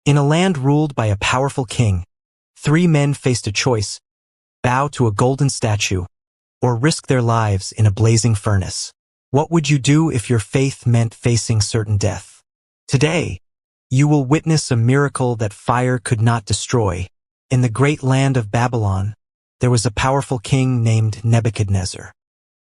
In a land ruled by a powerful king, three men faced a choice: bow to a golden statue, or risk their lives in a blazing furnace. What would you do if your faith meant facing certain death? Today, you will witness a miracle that fire could not destroy. In the great land of Babylon, there was a powerful king named Nebuchadnezzar.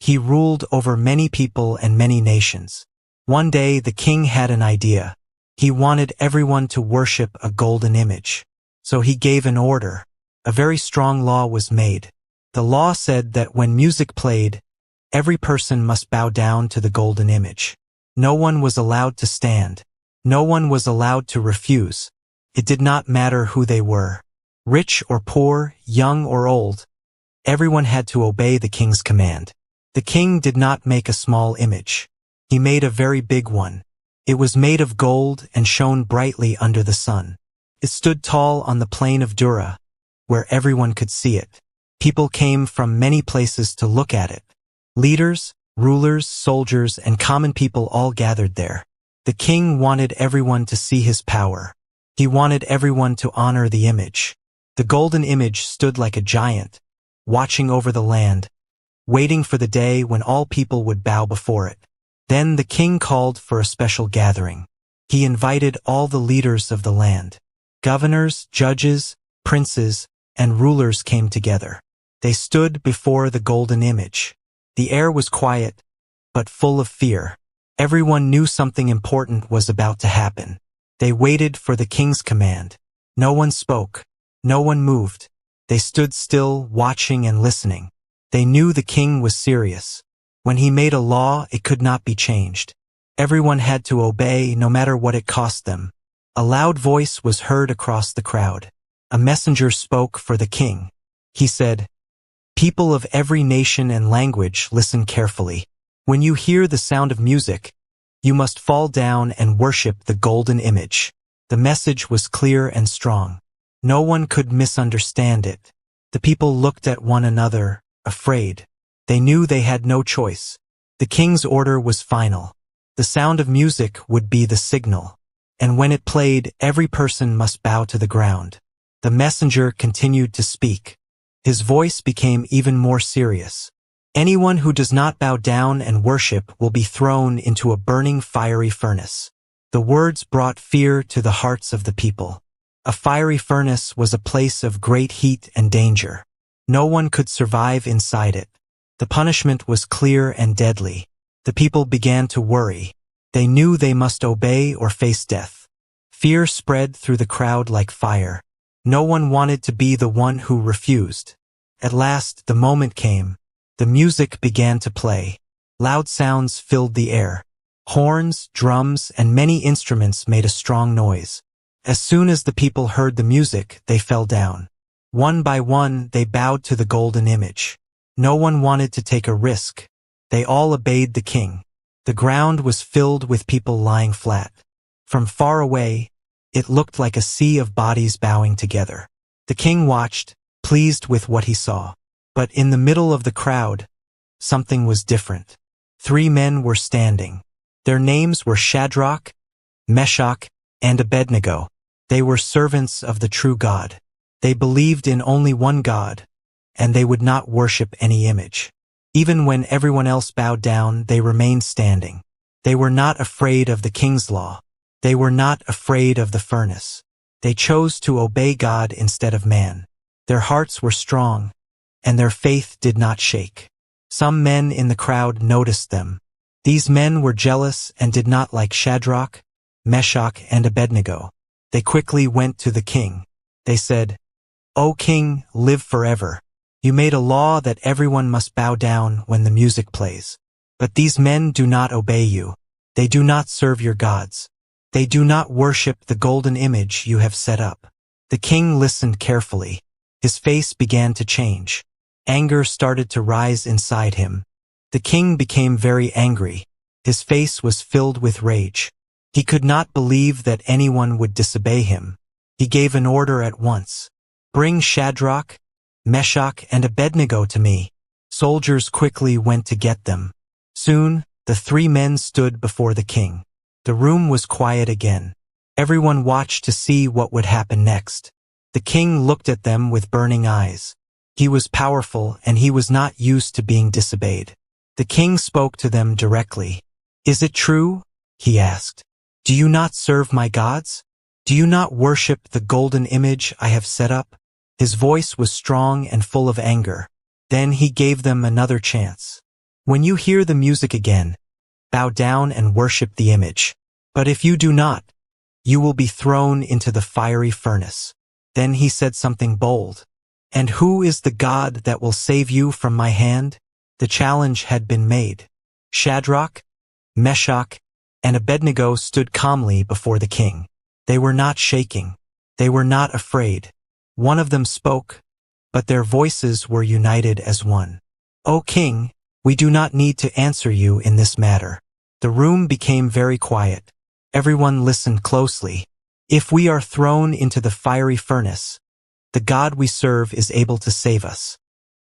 He ruled over many people and many nations. One day, the king had an idea. He wanted everyone to worship a golden image. So he gave an order. A very strong law was made. The law said that when music played, every person must bow down to the golden image. No one was allowed to stand. No one was allowed to refuse. It did not matter who they were, rich or poor, young or old. Everyone had to obey the king's command. The king did not make a small image. He made a very big one. It was made of gold and shone brightly under the sun. It stood tall on the plain of Dura, where everyone could see it. People came from many places to look at it. Leaders, rulers, soldiers, and common people all gathered there. The king wanted everyone to see his power. He wanted everyone to honor the image. The golden image stood like a giant, watching over the land, waiting for the day when all people would bow before it. Then the king called for a special gathering. He invited all the leaders of the land. Governors, judges, princes, and rulers came together. They stood before the golden image. The air was quiet, but full of fear. Everyone knew something important was about to happen. They waited for the king's command. No one spoke. No one moved. They stood still, watching and listening. They knew the king was serious. When he made a law, it could not be changed. Everyone had to obey, no matter what it cost them. A loud voice was heard across the crowd. A messenger spoke for the king. He said, "People of every nation and language, listen carefully. When you hear the sound of music, you must fall down and worship the golden image." The message was clear and strong. No one could misunderstand it. The people looked at one another, afraid. They knew they had no choice. The king's order was final. The sound of music would be the signal. And when it played, every person must bow to the ground. The messenger continued to speak. His voice became even more serious. "Anyone who does not bow down and worship will be thrown into a burning fiery furnace." The words brought fear to the hearts of the people. A fiery furnace was a place of great heat and danger. No one could survive inside it. The punishment was clear and deadly. The people began to worry. They knew they must obey or face death. Fear spread through the crowd like fire. No one wanted to be the one who refused. At last, the moment came. The music began to play. Loud sounds filled the air. Horns, drums, and many instruments made a strong noise. As soon as the people heard the music, they fell down. One by one, they bowed to the golden image. No one wanted to take a risk. They all obeyed the king. The ground was filled with people lying flat. From far away, it looked like a sea of bodies bowing together. The king watched, pleased with what he saw. But in the middle of the crowd, something was different. Three men were standing. Their names were Shadrach, Meshach, and Abednego. They were servants of the true God. They believed in only one God, and they would not worship any image. Even when everyone else bowed down, they remained standing. They were not afraid of the king's law. They were not afraid of the furnace. They chose to obey God instead of man. Their hearts were strong, and their faith did not shake. Some men in the crowd noticed them. These men were jealous and did not like Shadrach, Meshach, and Abednego. They quickly went to the king. They said, "O king, live forever. You made a law that everyone must bow down when the music plays. But these men do not obey you. They do not serve your gods. They do not worship the golden image you have set up." The king listened carefully. His face began to change. Anger started to rise inside him. The king became very angry. His face was filled with rage. He could not believe that anyone would disobey him. He gave an order at once. "Bring Shadrach, Meshach, and Abednego to me." Soldiers quickly went to get them. Soon, the three men stood before the king. The room was quiet again. Everyone watched to see what would happen next. The king looked at them with burning eyes. He was powerful and he was not used to being disobeyed. The king spoke to them directly. "Is it true?" he asked. "Do you not serve my gods? Do you not worship the golden image I have set up?" His voice was strong and full of anger. Then he gave them another chance. "When you hear the music again, bow down and worship the image. But if you do not, you will be thrown into the fiery furnace." Then he said something bold. "And who is the God that will save you from my hand?" The challenge had been made. Shadrach, Meshach, and Abednego stood calmly before the king. They were not shaking. They were not afraid. One of them spoke, but their voices were united as one. "O king, we do not need to answer you in this matter." The room became very quiet. Everyone listened closely. "If we are thrown into the fiery furnace, the God we serve is able to save us.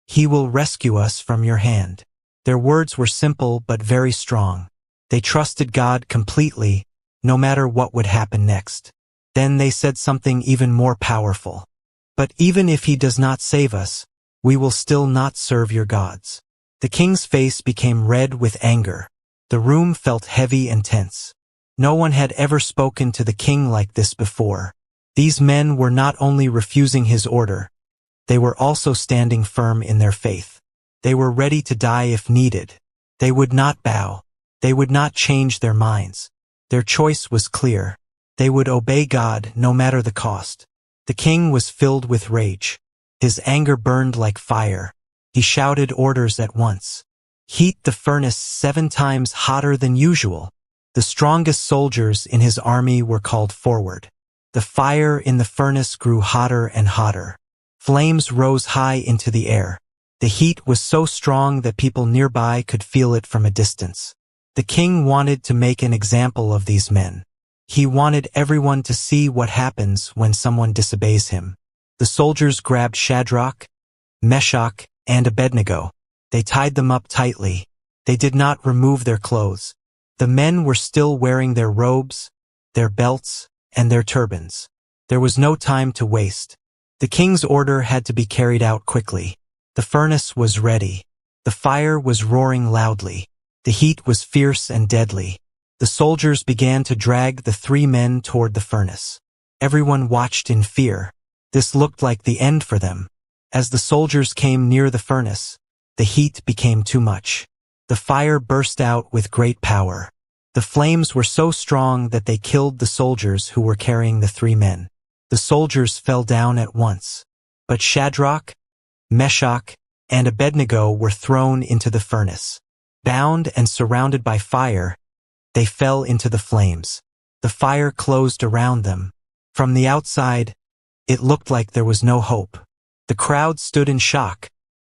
He will rescue us from your hand." Their words were simple but very strong. They trusted God completely, no matter what would happen next. Then they said something even more powerful. "But even if he does not save us, we will still not serve your gods." The king's face became red with anger. The room felt heavy and tense. No one had ever spoken to the king like this before. These men were not only refusing his order, they were also standing firm in their faith. They were ready to die if needed. They would not bow. They would not change their minds. Their choice was clear. They would obey God no matter the cost. The king was filled with rage. His anger burned like fire. He shouted orders at once. "Heat the furnace 7 times hotter than usual." The strongest soldiers in his army were called forward. The fire in the furnace grew hotter and hotter. Flames rose high into the air. The heat was so strong that people nearby could feel it from a distance. The king wanted to make an example of these men. He wanted everyone to see what happens when someone disobeys him. The soldiers grabbed Shadrach, Meshach, and Abednego. They tied them up tightly. They did not remove their clothes. The men were still wearing their robes, their belts, and their turbans. There was no time to waste. The king's order had to be carried out quickly. The furnace was ready. The fire was roaring loudly. The heat was fierce and deadly. The soldiers began to drag the 3 men toward the furnace. Everyone watched in fear. This looked like the end for them. As the soldiers came near the furnace, the heat became too much. The fire burst out with great power. The flames were so strong that they killed the soldiers who were carrying the 3 men. The soldiers fell down at once. But Shadrach, Meshach, and Abednego were thrown into the furnace. Bound and surrounded by fire, they fell into the flames. The fire closed around them. From the outside, it looked like there was no hope. The crowd stood in shock,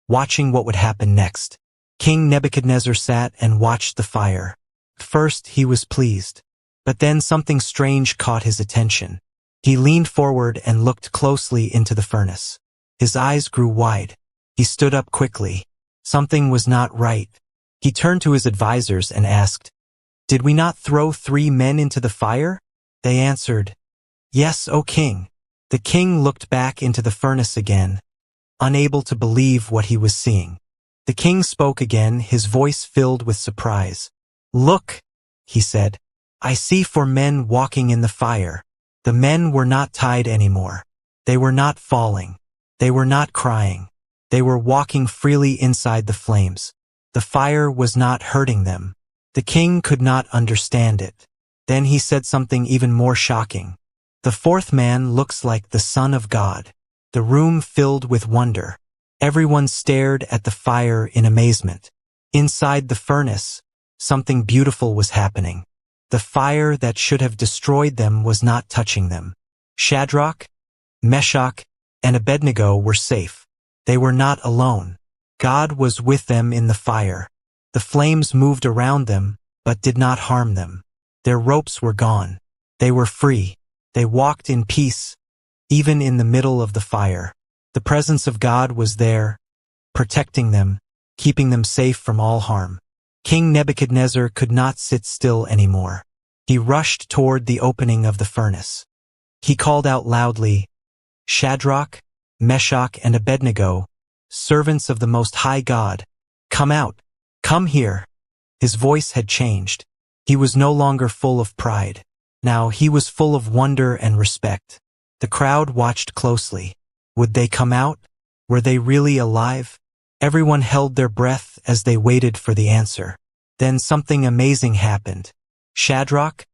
watching what would happen next. King Nebuchadnezzar sat and watched the fire. First, he was pleased. But then something strange caught his attention. He leaned forward and looked closely into the furnace. His eyes grew wide. He stood up quickly. Something was not right. He turned to his advisors and asked, "Did we not throw 3 men into the fire?" They answered, "Yes, O king." The king looked back into the furnace again, unable to believe what he was seeing. The king spoke again, his voice filled with surprise. "Look," he said, "I see 4 men walking in the fire." The men were not tied anymore. They were not falling. They were not crying. They were walking freely inside the flames. The fire was not hurting them. The king could not understand it. Then he said something even more shocking. "The 4th man looks like the Son of God." The room filled with wonder. Everyone stared at the fire in amazement. Inside the furnace, something beautiful was happening. The fire that should have destroyed them was not touching them. Shadrach, Meshach, and Abednego were safe. They were not alone. God was with them in the fire. The flames moved around them, but did not harm them. Their ropes were gone. They were free. They walked in peace, even in the middle of the fire. The presence of God was there, protecting them, keeping them safe from all harm. King Nebuchadnezzar could not sit still anymore. He rushed toward the opening of the furnace. He called out loudly, "Shadrach, Meshach, and Abednego, servants of the Most High God, come out, come here." His voice had changed. He was no longer full of pride. Now he was full of wonder and respect. The crowd watched closely. Would they come out? Were they really alive? Everyone held their breath as they waited for the answer. Then something amazing happened. Shadrach,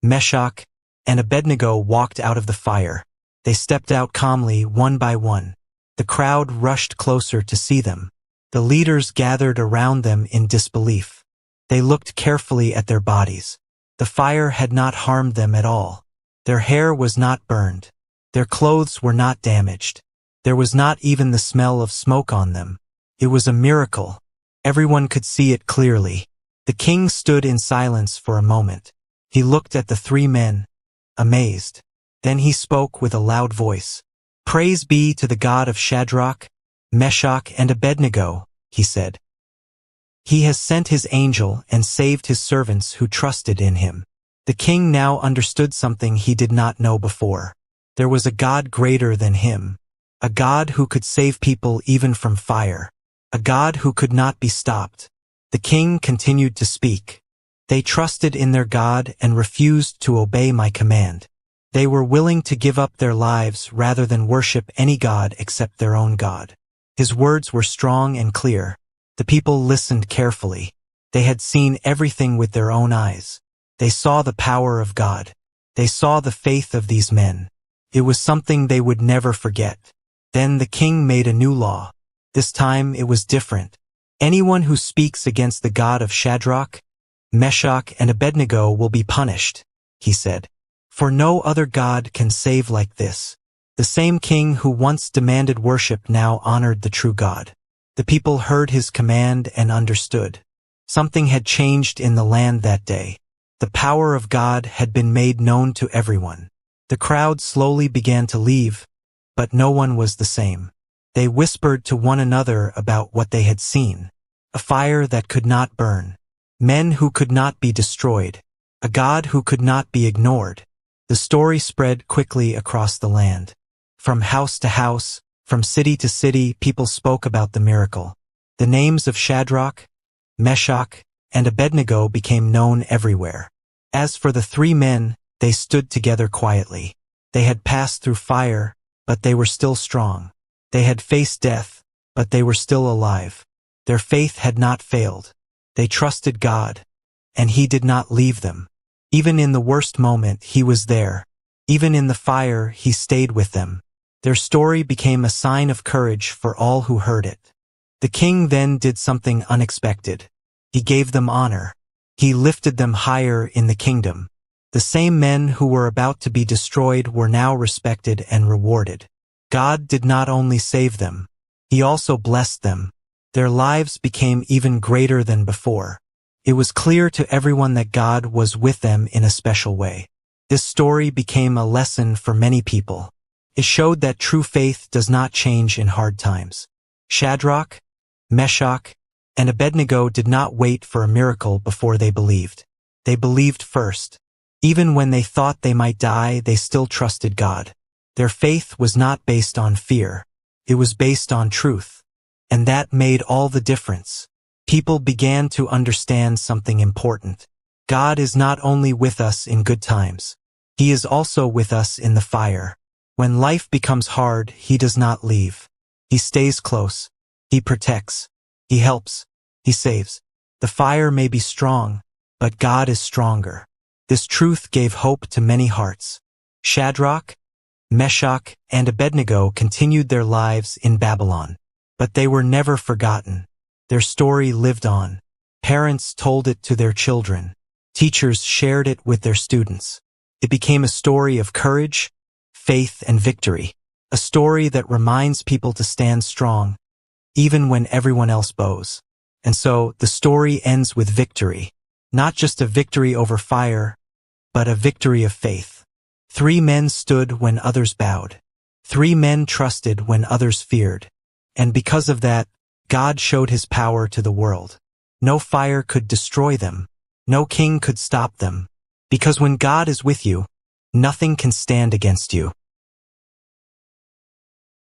Meshach, and Abednego walked out of the fire. They stepped out calmly, one by one. The crowd rushed closer to see them. The leaders gathered around them in disbelief. They looked carefully at their bodies. The fire had not harmed them at all. Their hair was not burned. Their clothes were not damaged. There was not even the smell of smoke on them. It was a miracle. Everyone could see it clearly. The king stood in silence for a moment. He looked at the three men, amazed. Then he spoke with a loud voice. "Praise be to the God of Shadrach, Meshach, and Abednego," he said. "He has sent his angel and saved his servants who trusted in him." The king now understood something he did not know before. There was a God greater than him, a God who could save people even from fire, a God who could not be stopped. The king continued to speak. "They trusted in their God and refused to obey my command. They were willing to give up their lives rather than worship any god except their own God." His words were strong and clear. The people listened carefully. They had seen everything with their own eyes. They saw the power of God. They saw the faith of these men. It was something they would never forget. Then the king made a new law. This time it was different. Anyone who speaks against the God of Shadrach, Meshach, and Abednego will be punished, he said. For no other God can save like this. The same king who once demanded worship now honored the true God. The people heard his command and understood. Something had changed in the land that day. The power of God had been made known to everyone. The crowd slowly began to leave, but no one was the same. They whispered to one another about what they had seen. A fire that could not burn. Men who could not be destroyed. A God who could not be ignored. The story spread quickly across the land. From house to house, from city to city, people spoke about the miracle. The names of Shadrach, Meshach, and Abednego became known everywhere. As for the three men, they stood together quietly. They had passed through fire, but they were still strong. They had faced death, but they were still alive. Their faith had not failed. They trusted God, and He did not leave them. Even in the worst moment, He was there. Even in the fire, He stayed with them. Their story became a sign of courage for all who heard it. The king then did something unexpected. He gave them honor. He lifted them higher in the kingdom. The same men who were about to be destroyed were now respected and rewarded. God did not only save them, He also blessed them. Their lives became even greater than before. It was clear to everyone that God was with them in a special way. This story became a lesson for many people. It showed that true faith does not change in hard times. Shadrach, Meshach, and Abednego did not wait for a miracle before they believed. They believed first. Even when they thought they might die, they still trusted God. Their faith was not based on fear. It was based on truth. And that made all the difference. People began to understand something important. God is not only with us in good times. He is also with us in the fire. When life becomes hard, He does not leave. He stays close. He protects. He helps. He saves. The fire may be strong, but God is stronger. This truth gave hope to many hearts. Shadrach, Meshach, and Abednego continued their lives in Babylon. But they were never forgotten. Their story lived on. Parents told it to their children. Teachers shared it with their students. It became a story of courage, faith, and victory. A story that reminds people to stand strong, even when everyone else bows. And so, the story ends with victory. Not just a victory over fire, but a victory of faith. 3 men stood when others bowed. 3 men trusted when others feared. And because of that, God showed His power to the world. No fire could destroy them. No king could stop them. Because when God is with you, nothing can stand against you.